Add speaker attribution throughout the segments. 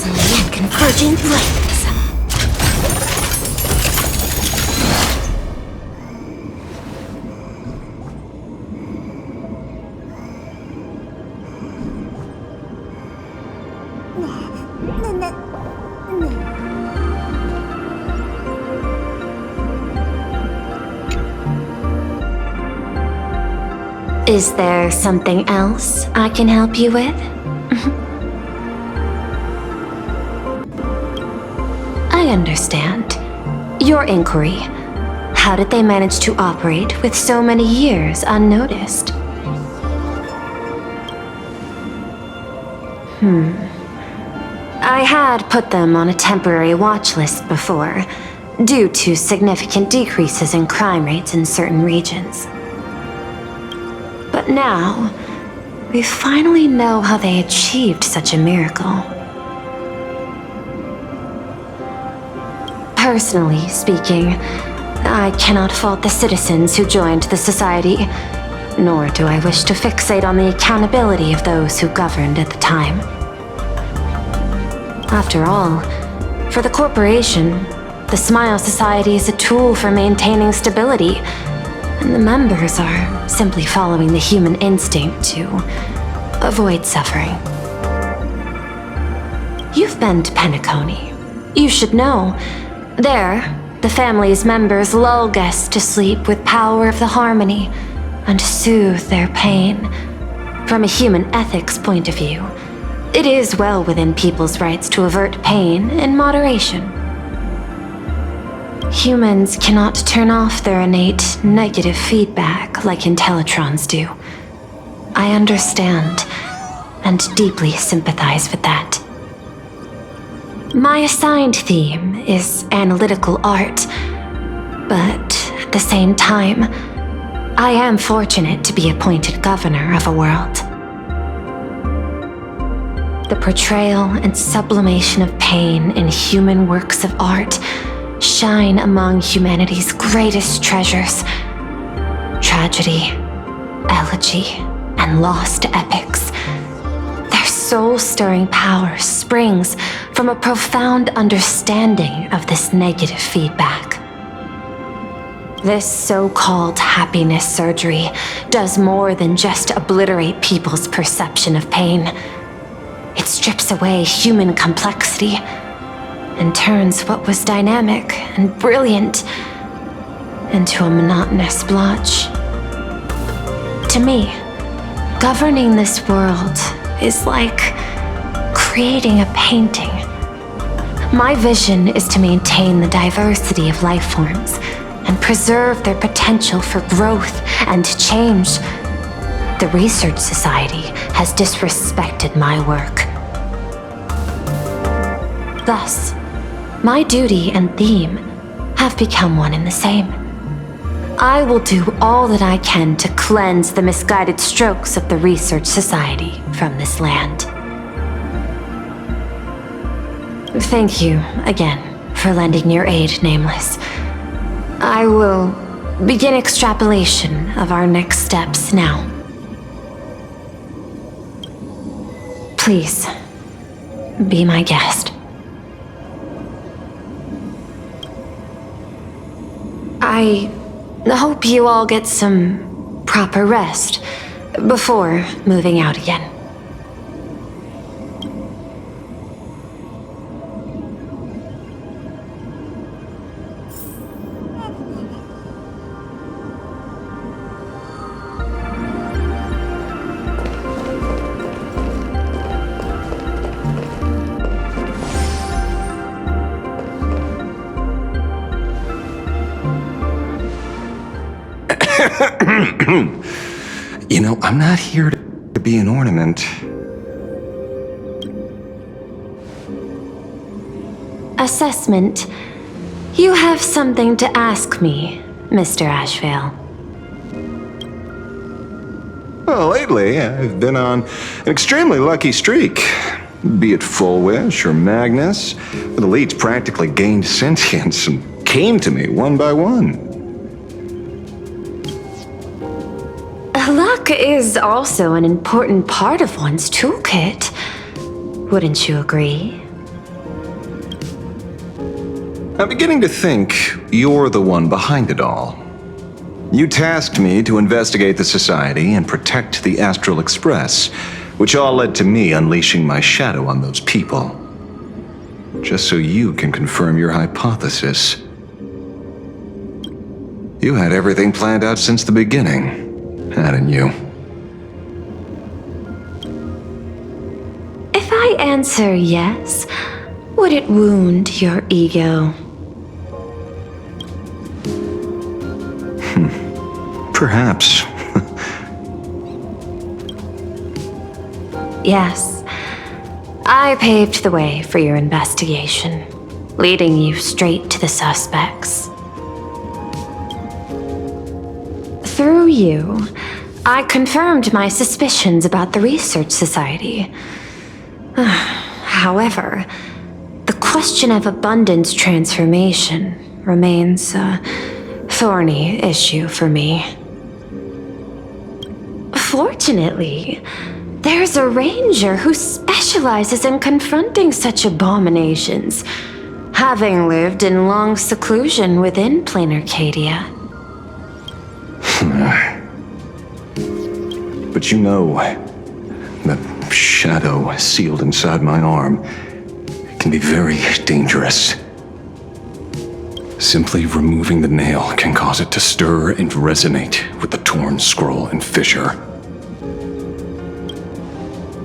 Speaker 1: dazzling and convergent flames. Is there something else I can help you with? I understand. Your inquiry. How did they manage to operate with so many years unnoticed? I had put them on a temporary watch list before, due to significant decreases in crime rates in certain regions. But now, we finally know how they achieved such a miracle. Personally speaking, I cannot fault the citizens who joined the society, nor do I wish to fixate on the accountability of those who governed at the time. After all, for the corporation, the Smile Society is a tool for maintaining stability, and the members are simply following the human instinct to avoid suffering. You've been to Penacony. You should know. There, the family's members lull guests to sleep with power of the harmony and soothe their pain. From a human ethics point of view, it is well within people's rights to avert pain in moderation. Humans cannot turn off their innate negative feedback like Intellitrons do. I understand and deeply sympathize with that. My assigned theme is analytical art, but at the same time, I am fortunate to be appointed governor of a world. The portrayal and sublimation of pain in human works of art shine among humanity's greatest treasures. Tragedy, elegy, and lost epics. Their soul-stirring power springs from a profound understanding of this negative feedback. This so-called happiness surgery does more than just obliterate people's perception of pain. It strips away human complexity and turns what was dynamic and brilliant into a monotonous blotch. To me, governing this world is like creating a painting. My vision is to maintain the diversity of life forms and preserve their potential for growth and change. The Research Society has disrespected my work. Thus, my duty and theme have become one and the same. I will do all that I can to cleanse the misguided strokes of the Research Society from this land. Thank you again for lending your aid, Nameless. I will begin extrapolation of our next steps now. Please, be my guest. I hope you all get some proper rest before moving out again.
Speaker 2: You know, I'm not here to be an ornament.
Speaker 1: Assessment. You have something to ask me, Mr. Ashvale.
Speaker 2: Well, lately, I've been on an extremely lucky streak. Be it Full Wish or Magnus, the elites practically gained sentience and came to me one by one.
Speaker 1: Luck is also an important part of one's toolkit. Wouldn't you agree,
Speaker 2: I'm beginning to think you're the one behind it all. You tasked me to investigate the Society and protect the Astral Express, which all led to me unleashing my shadow on those people. Just so you can confirm your hypothesis. You had everything planned out since the beginning, hadn't you?
Speaker 1: If I answer yes, would it wound your ego?
Speaker 2: Perhaps.
Speaker 1: Yes. I paved the way for your investigation, leading you straight to the suspects. Through you, I confirmed my suspicions about the Research Society. However, the question of abundance transformation remains a thorny issue for me. Fortunately, there's a ranger who specializes in confronting such abominations, having lived in long seclusion within Planarcadia.
Speaker 2: But you know, the shadow sealed inside my arm can be very dangerous. Simply removing the nail can cause it to stir and resonate with the torn scroll and fissure.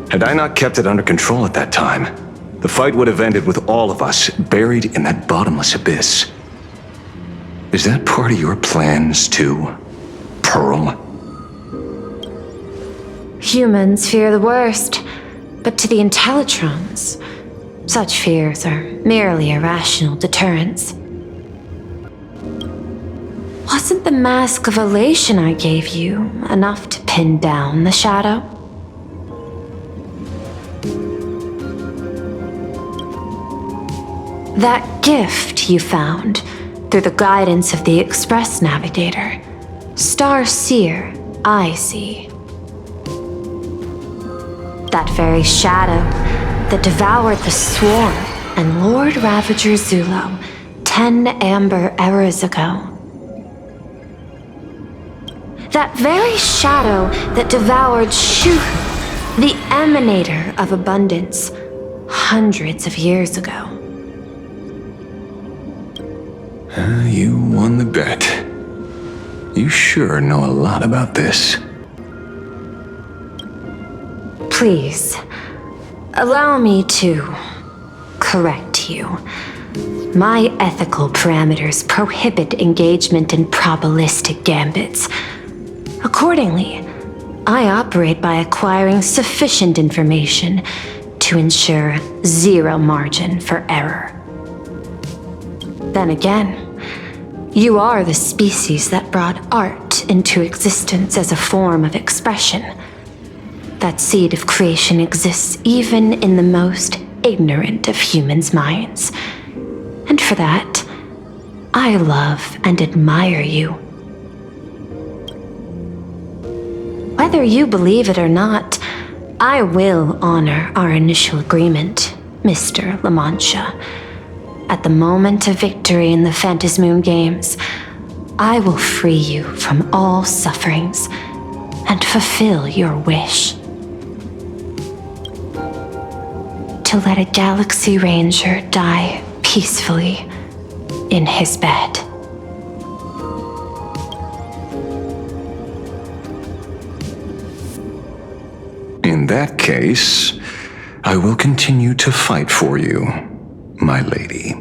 Speaker 2: Had I not kept it under control at that time, the fight would have ended with all of us buried in that bottomless abyss. Is that part of your plans too, Pearl?
Speaker 1: Humans fear the worst, but to the Intellitrons, such fears are merely irrational deterrents. Wasn't the mask of elation I gave you enough to pin down the shadow? That gift you found through the guidance of the Express Navigator, Star Seer, I see. That very shadow that devoured the Swarm and Lord Ravager Zulo 10 amber eras ago. That very shadow that devoured Shuhu, the emanator of abundance, hundreds of years ago.
Speaker 2: You won the bet. You sure know a lot about this.
Speaker 1: Please, allow me to correct you. My ethical parameters prohibit engagement in probabilistic gambits. Accordingly, I operate by acquiring sufficient information to ensure zero margin for error. Then again, you are the species that brought art into existence as a form of expression. That seed of creation exists even in the most ignorant of humans' minds. And for that, I love and admire you. Whether you believe it or not, I will honor our initial agreement, Mr. La Mancha. At the moment of victory in the Phantasmoon Games, I will free you from all sufferings and fulfill your wish. To let a Galaxy Ranger die peacefully in his bed.
Speaker 2: In that case, I will continue to fight for you, my lady.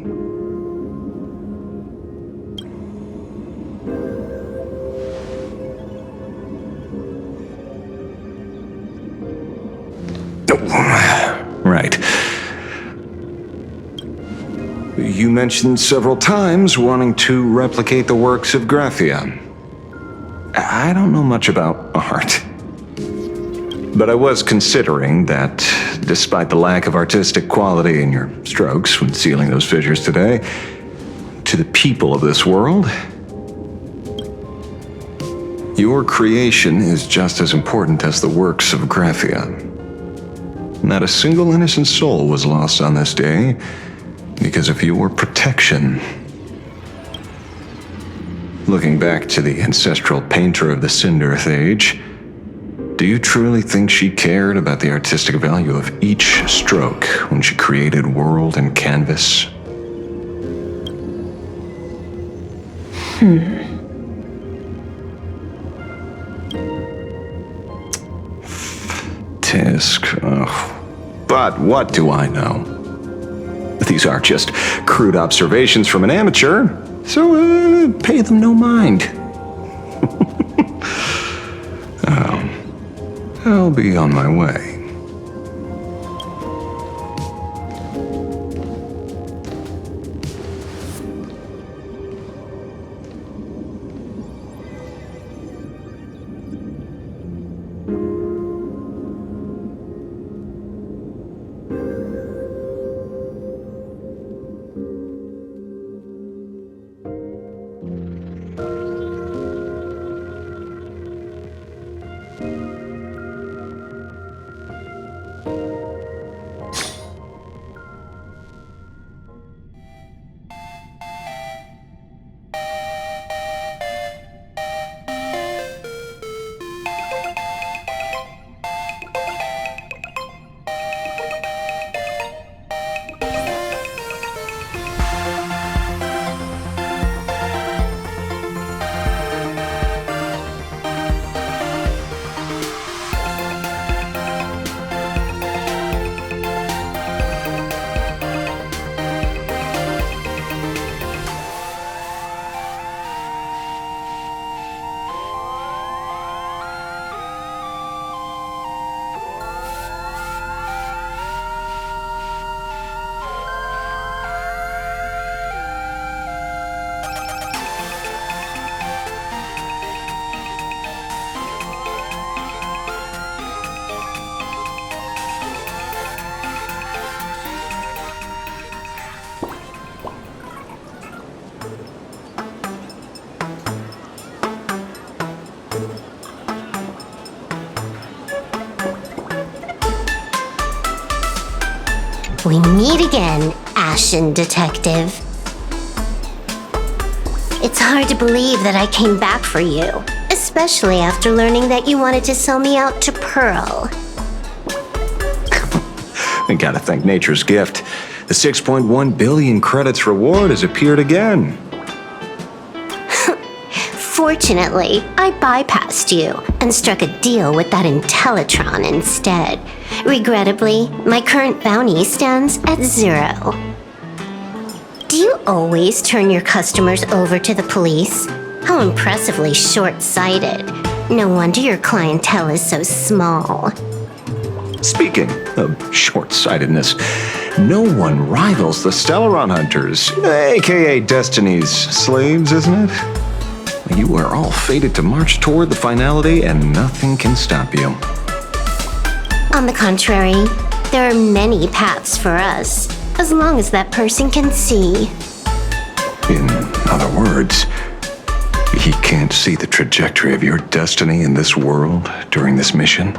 Speaker 2: Oh, right. You mentioned several times wanting to replicate the works of Graphia. I don't know much about art. But I was considering that, despite the lack of artistic quality in your strokes when sealing those fissures today, to the people of this world, your creation is just as important as the works of Graphia. Not a single innocent soul was lost on this day because of your protection. Looking back to the ancestral painter of the Cinderth Age, do you truly think she cared about the artistic value of each stroke when she created world and canvas? Tisk. But what do I know? These are just crude observations from an amateur, so pay them no mind. I'll be on my way.
Speaker 3: We meet again, Ashen Detective. It's hard to believe that I came back for you, especially after learning that you wanted to sell me out to Pearl.
Speaker 2: I gotta thank nature's gift. The 6.1 billion credits reward has appeared again.
Speaker 3: Fortunately, I bypassed you and struck a deal with that Intellitron instead. Regrettably, my current bounty stands at 0. Do you always turn your customers over to the police? How impressively short-sighted. No wonder your clientele is so small.
Speaker 2: Speaking of short-sightedness, no one rivals the Stellaron Hunters, aka Destiny's slaves, isn't it? You are all fated to march toward the finality, and nothing can stop you.
Speaker 3: On the contrary, there are many paths for us, as long as that person can see.
Speaker 2: In other words, he can't see the trajectory of your destiny in this world during this mission?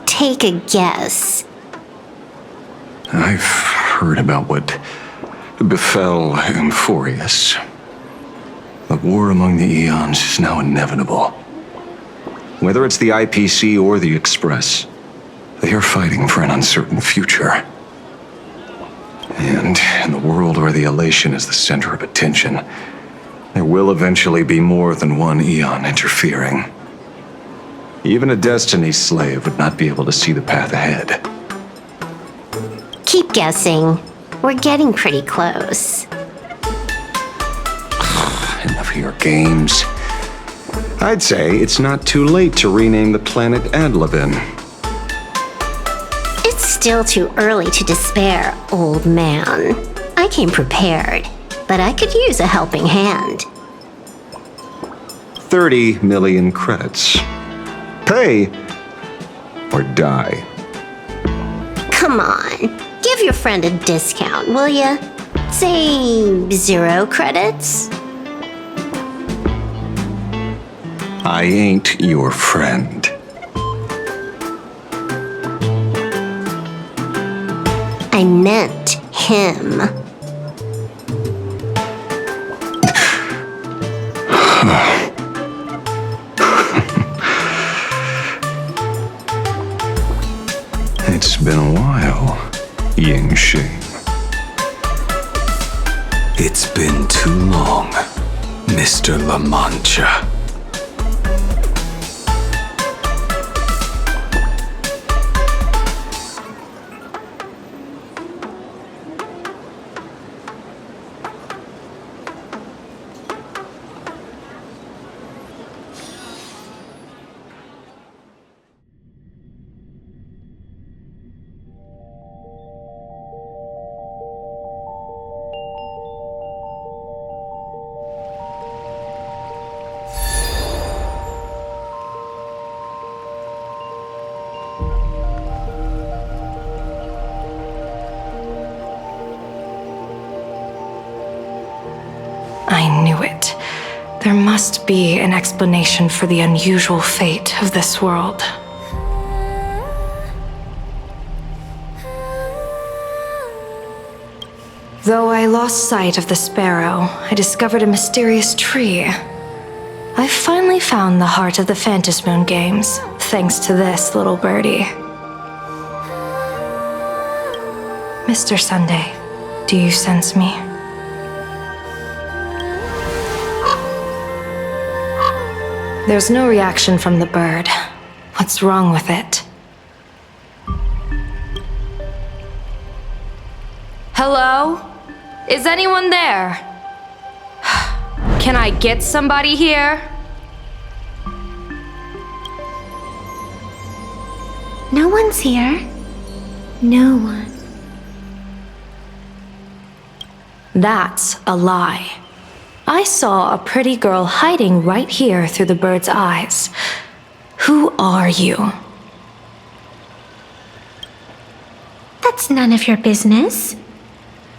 Speaker 3: Take a guess.
Speaker 2: I've heard about what befell Euphorius. The war among the Eons is now inevitable. Whether it's the IPC or the Express, they are fighting for an uncertain future. And in the world where the elation is the center of attention, there will eventually be more than one Eon interfering. Even a Destiny slave would not be able to see the path ahead.
Speaker 3: Keep guessing. We're getting pretty close.
Speaker 2: Enough of your games. I'd say it's not too late to rename the planet Adlevin.
Speaker 3: It's still too early to despair, old man. I came prepared, but I could use a helping hand.
Speaker 2: 30 million credits. Pay or die.
Speaker 3: Come on, give your friend a discount, will ya? Say 0 credits?
Speaker 2: I ain't your friend.
Speaker 3: I meant him.
Speaker 2: It's been a while, Yingxing.
Speaker 4: It's been too long, Mr. La Mancha.
Speaker 5: I knew it. There must be an explanation for the unusual fate of this world. Though I lost sight of the sparrow, I discovered a mysterious tree. I finally found the heart of the Phantom Moon games, thanks to this little birdie. Mr. Sunday, do you sense me? There's no reaction from the bird. What's wrong with it? Hello? Is anyone there? Can I get somebody here?
Speaker 3: No one's here. No one.
Speaker 5: That's a lie. I saw a pretty girl hiding right here through the bird's eyes. Who are you?
Speaker 3: That's none of your business.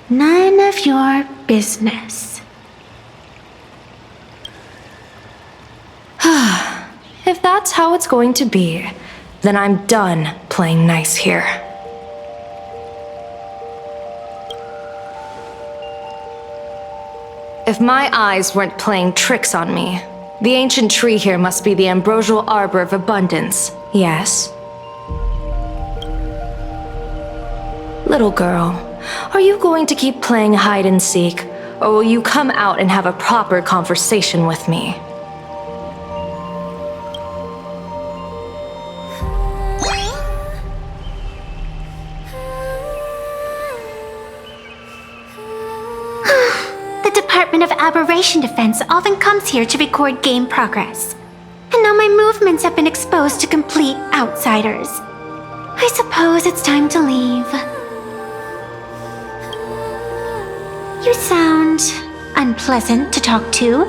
Speaker 3: None of your business.
Speaker 5: If that's how it's going to be, then I'm done playing nice here. If my eyes weren't playing tricks on me, the ancient tree here must be the ambrosial arbor of abundance, yes? Little girl, are you going to keep playing hide and seek, or will you come out and have a proper conversation with me?
Speaker 3: Department of Aberration Defense often comes here to record game progress. And now my movements have been exposed to complete outsiders. I suppose it's time to leave. You sound unpleasant to talk to,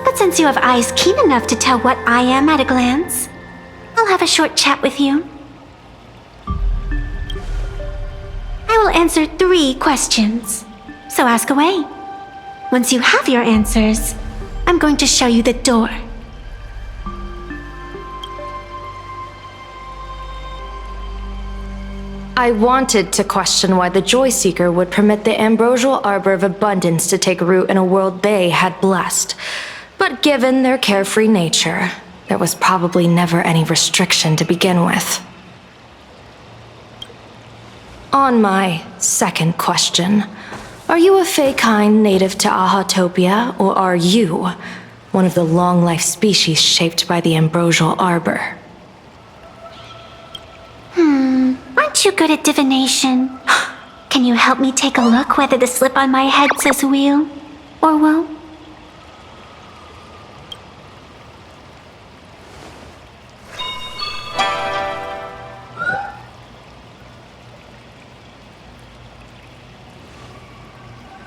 Speaker 3: but since you have eyes keen enough to tell what I am at a glance, I'll have a short chat with you. I will answer 3 questions, so ask away. Once you have your answers, I'm going to show you the door.
Speaker 5: I wanted to question why the Joy Seeker would permit the ambrosial arbor of abundance to take root in a world they had blessed. But given their carefree nature, there was probably never any restriction to begin with. On my second question, are you a Fey kind native to Ahatopia, or are you one of the long-life species shaped by the ambrosial arbor?
Speaker 3: Aren't you good at divination? Can you help me take a look whether the slip on my head says wheel or woe?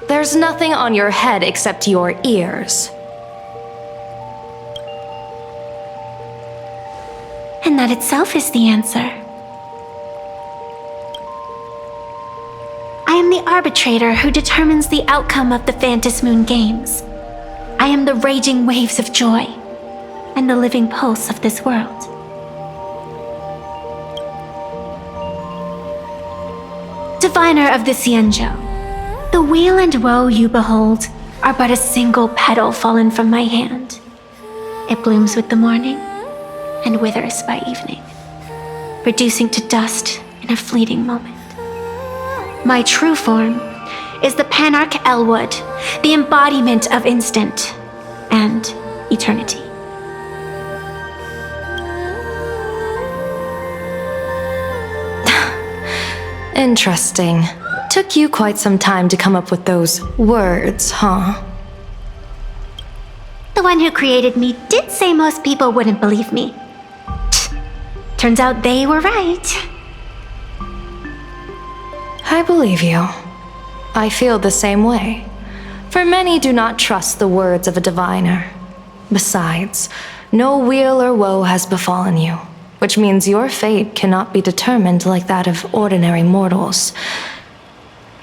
Speaker 5: There's nothing on your head except your ears.
Speaker 3: And that itself is the answer. I am the arbitrator who determines the outcome of the Phantom Moon games. I am the raging waves of joy and the living pulse of this world. Diviner of the Xianzhou, the weal and woe you behold are but a single petal fallen from my hand. It blooms with the morning and withers by evening, reducing to dust in
Speaker 1: a fleeting moment. My true form is the Panarch Elwood, the embodiment of instant and eternity.
Speaker 5: Interesting. Took you quite some time to come up with those words, huh?
Speaker 1: The one who created me did say most people wouldn't believe me. Turns out they were right.
Speaker 5: I believe you. I feel the same way. For many do not trust the words of a diviner. Besides, no weal or woe has befallen you, which means your fate cannot be determined like that of ordinary mortals.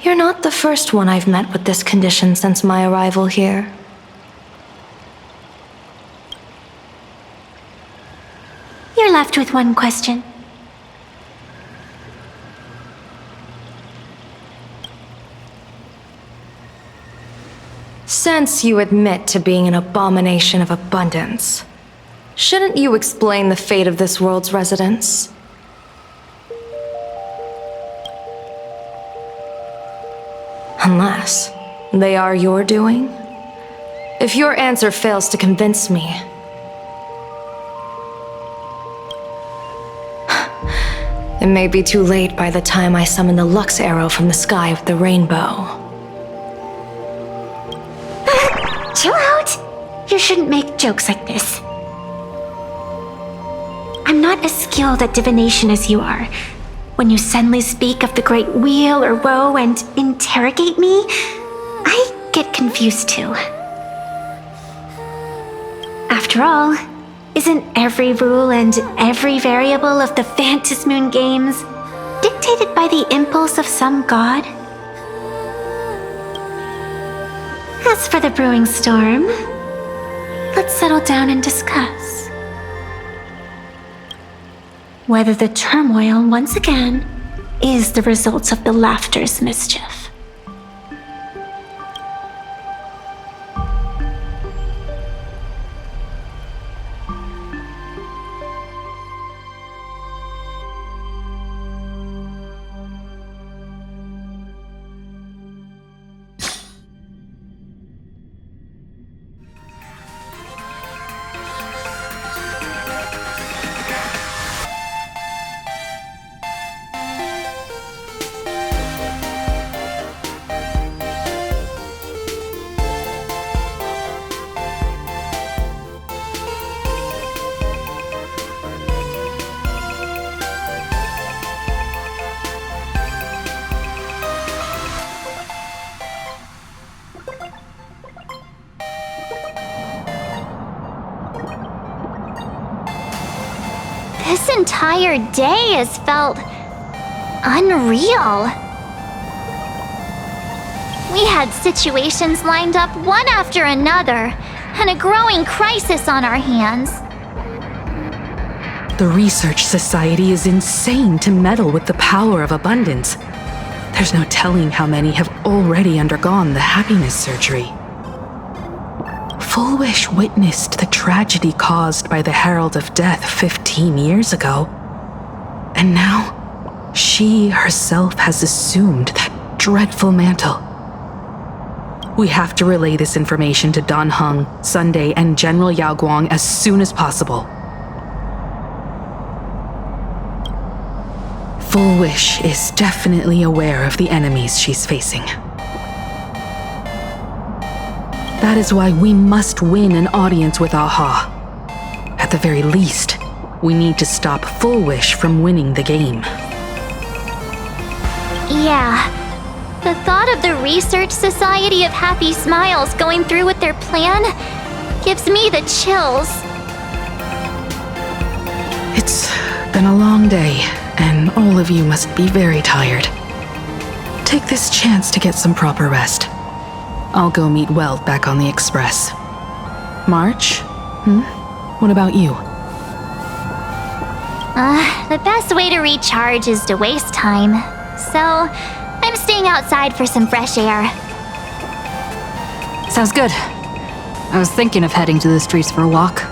Speaker 5: You're not the first one I've met with this condition since my arrival here.
Speaker 1: You're left with one question.
Speaker 5: Since you admit to being an abomination of abundance, shouldn't you explain the fate of this world's residents? Unless they are your doing? If your answer fails to convince me, it may be too late by the time I summon the Lux arrow from the sky with the rainbow.
Speaker 1: Chill out! You shouldn't make jokes like this. I'm not as skilled at divination as you are. When you suddenly speak of the great weal or woe and interrogate me, I get confused too. After all, isn't every rule and every variable of the Phantasmoon games dictated by the impulse of some god? As for the brewing storm, let's settle down and discuss whether the turmoil once again is the result of the laughter's mischief.
Speaker 3: This entire day has felt unreal. We had situations lined up one after another, and a growing crisis on our hands.
Speaker 6: The Research Society is insane to meddle with the power of abundance. There's no telling how many have already undergone the happiness surgery. Full Wish witnessed the tragedy caused by the Herald of Death 15 years ago. And now, she herself has assumed that dreadful mantle. We have to relay this information to Dan Heng, Sunday, and General Yao Guang as soon as possible. Full Wish is definitely aware of the enemies she's facing. That is why we must win an audience with Aha. At the very least, we need to stop Full Wish from winning the game.
Speaker 3: Yeah. The thought of the Research Society of Happy Smiles going through with their plan gives me the chills.
Speaker 6: It's been a long day, and all of you must be very tired. Take this chance to get some proper rest. I'll go meet Weld back on the Express. March? What about you?
Speaker 3: The best way to recharge is to waste time. So, I'm staying outside for some fresh air.
Speaker 7: Sounds good. I was thinking of heading to the streets for a walk.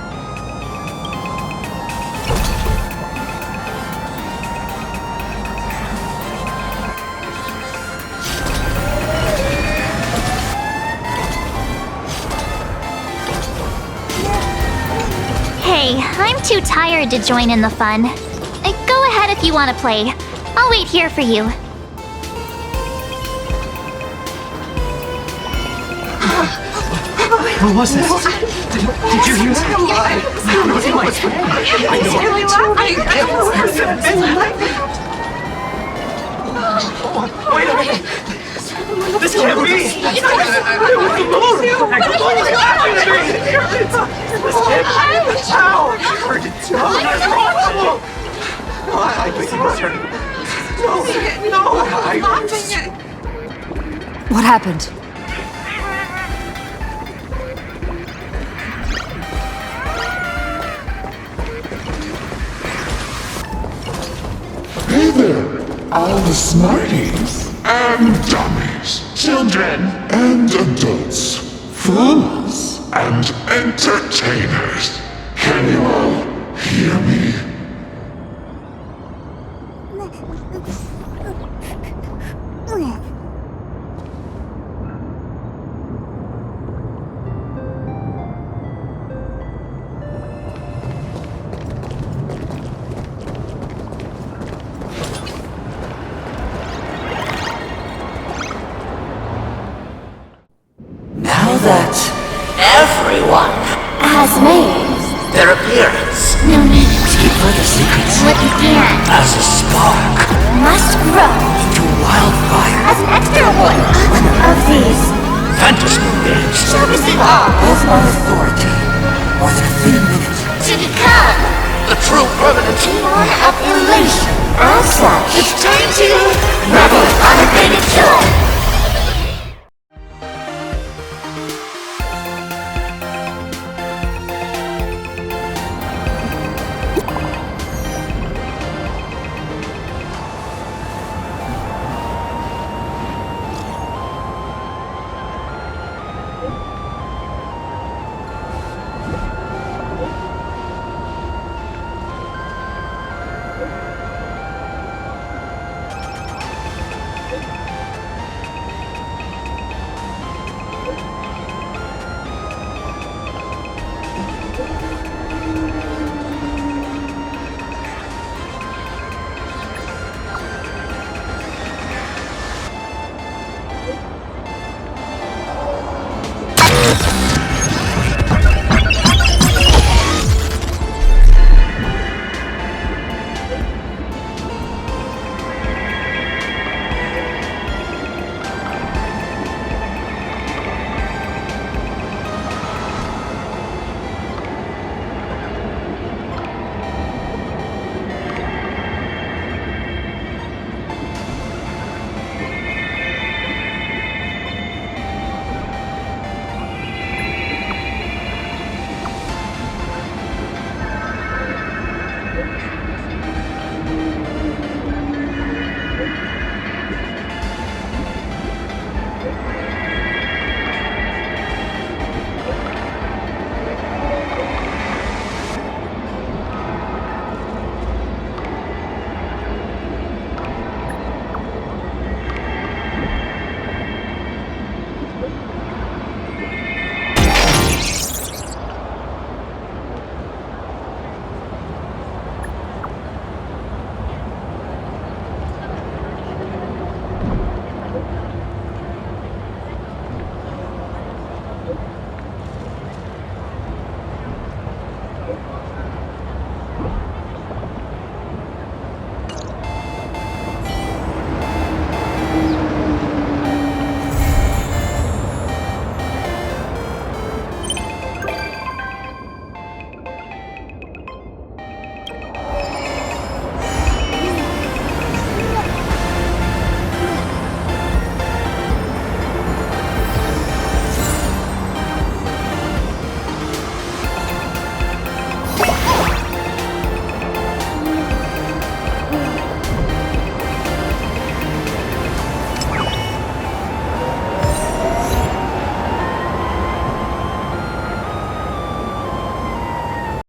Speaker 8: too tired to join in the fun. Go ahead if you want to play. I'll wait here for you.
Speaker 9: What was this? Did you hear that? Wait a minute! This can't be! This can't be! How? I heard it too. No, I think he was hurt. No,
Speaker 7: What happened?
Speaker 10: Hey there, all the smarties and dummies, children and adults, fools and entertainers. Can you all hear me?
Speaker 11: Now that everyone
Speaker 8: Has made
Speaker 11: their appearance,
Speaker 8: no need
Speaker 11: to keep further secrets
Speaker 8: what began
Speaker 11: as a spark
Speaker 8: must grow
Speaker 11: into wildfire.
Speaker 8: as an extra one of these
Speaker 11: Fantasy games
Speaker 8: servicing all
Speaker 11: of my authority more than 3 minutes.
Speaker 8: to become
Speaker 11: The true permanent
Speaker 8: one of elation. As such,
Speaker 11: it's time to
Speaker 8: revel in unlimited joy.